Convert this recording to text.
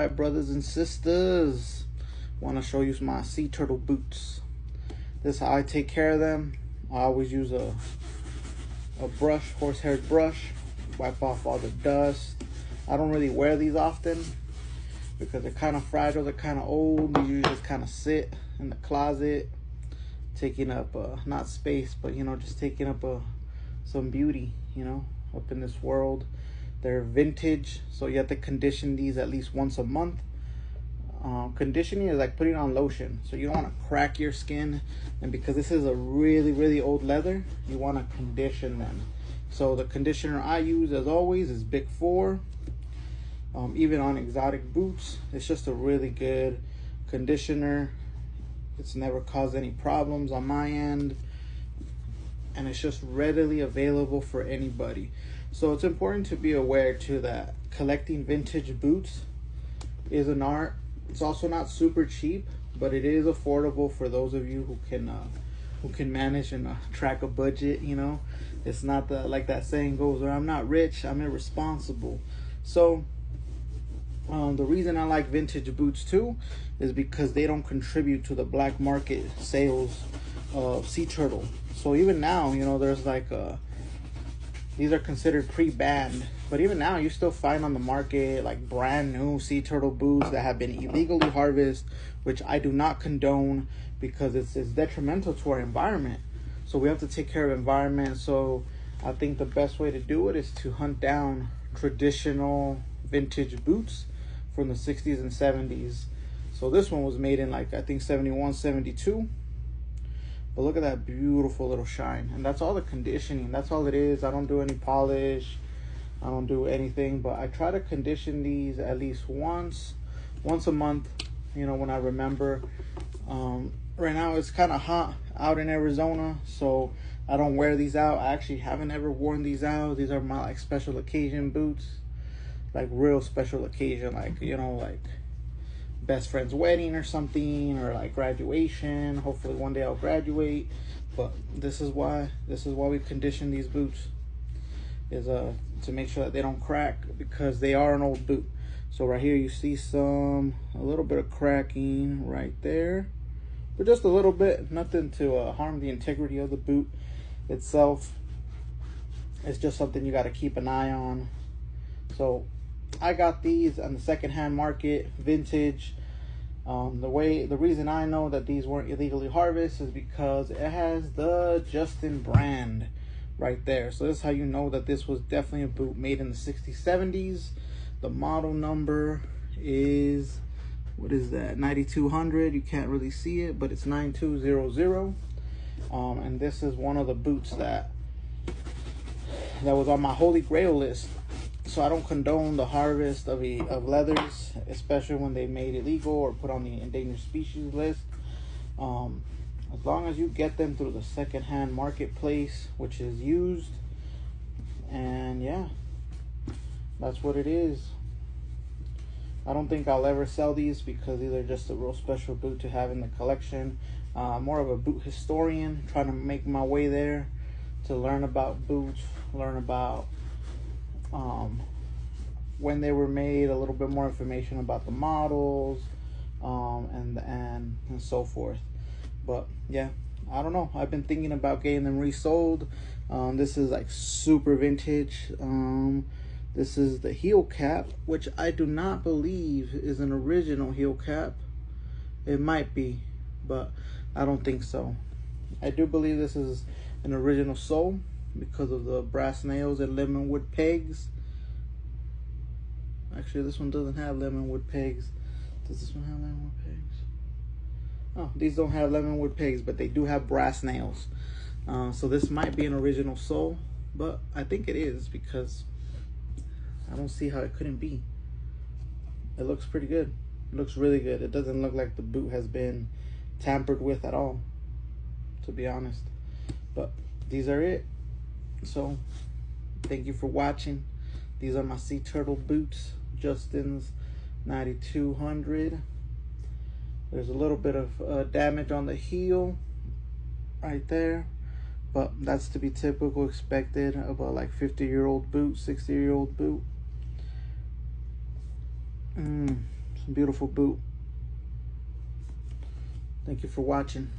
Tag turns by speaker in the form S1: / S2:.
S1: right, brothers and sisters, want to show you my sea turtle boots. This is how I take care of them. I always use a brush, horse-haired brush, wipe off all the dust. I don't really wear these often because they're kind of fragile, they're kind of old. They usually just kind of sit in the closet, taking up not space, but just taking up some beauty, up in this world. They're vintage, so you have to condition these at least once a month. Conditioning is like putting on lotion, so you don't want to crack your skin, and because this is a really old leather, you want to condition them. So the conditioner I use, as always, is Big 4. Even on exotic boots, it's just a really good conditioner. It's never caused any problems on my end, and it's just readily available for anybody. So it's important to be aware too that collecting vintage boots is an art. It's also not super cheap, but it is affordable for those of you who can manage and track a budget. It's not like that saying goes, where I'm not rich, I'm irresponsible. So the reason I like vintage boots too is because they don't contribute to the black market sales of sea turtle. So even now, there's like these are considered pre-banned, but even now you still find on the market like brand new sea turtle boots that have been illegally harvested, which I do not condone because it's detrimental to our environment. So we have to take care of environment. So I think the best way to do it is to hunt down traditional vintage boots from the 60s and 70s. So this one was made in like, I think 71, 72. But look at that beautiful little shine. And that's all the conditioning. That's all it is. I don't do any polish. I don't do anything. But I try to condition these at least once a month, when I remember. Right now it's kind of hot out in Arizona, so I don't wear these out. I actually haven't ever worn these out. These are my like special occasion boots. Like real special occasion, like, like best friend's wedding or something, or like graduation. Hopefully one day I'll graduate. But this is why we condition these boots, is to make sure that they don't crack, because they are an old boot. So right here you see a little bit of cracking right there, but just a little bit, nothing to harm the integrity of the boot itself. It's just something you got to keep an eye on. So I got these on the secondhand market, vintage. The reason I know that these weren't illegally harvested is because it has the Justin brand right there. So this is how you know that this was definitely a boot made in the 60s, 70s. The model number is, what is that, 9200. You can't really see it, but it's 9200. And this is one of the boots that was on my holy grail list. So I don't condone the harvest of leathers, especially when they made illegal or put on the endangered species list. As long as you get them through the secondhand marketplace, which is used, and yeah, that's what it is. I don't think I'll ever sell these because these are just a real special boot to have in the collection. More of a boot historian, trying to make my way there to learn about boots, learn about when they were made, a little bit more information about the models, and so forth. But yeah, I don't know, I've been thinking about getting them resold. This is like super vintage. This is the heel cap, which I do not believe is an original heel cap. It might be, but I don't think so. I do believe this is an original sole because of the brass nails and lemon wood pegs. Actually, this one doesn't have lemon wood pegs. Does this one have lemon wood pegs? Oh, these don't have lemon wood pegs, but they do have brass nails. So this might be an original sole, but I think it is because I don't see how it couldn't be. It looks pretty good. It looks really good. It doesn't look like the boot has been tampered with at all, to be honest. But these are it. So thank you for watching. These are my sea turtle boots, Justin's 9200. There's a little bit of damage on the heel right there, but that's to be typical, expected of a like 50-year-old boot, 60-year-old boot. It's a beautiful boot. Thank you for watching.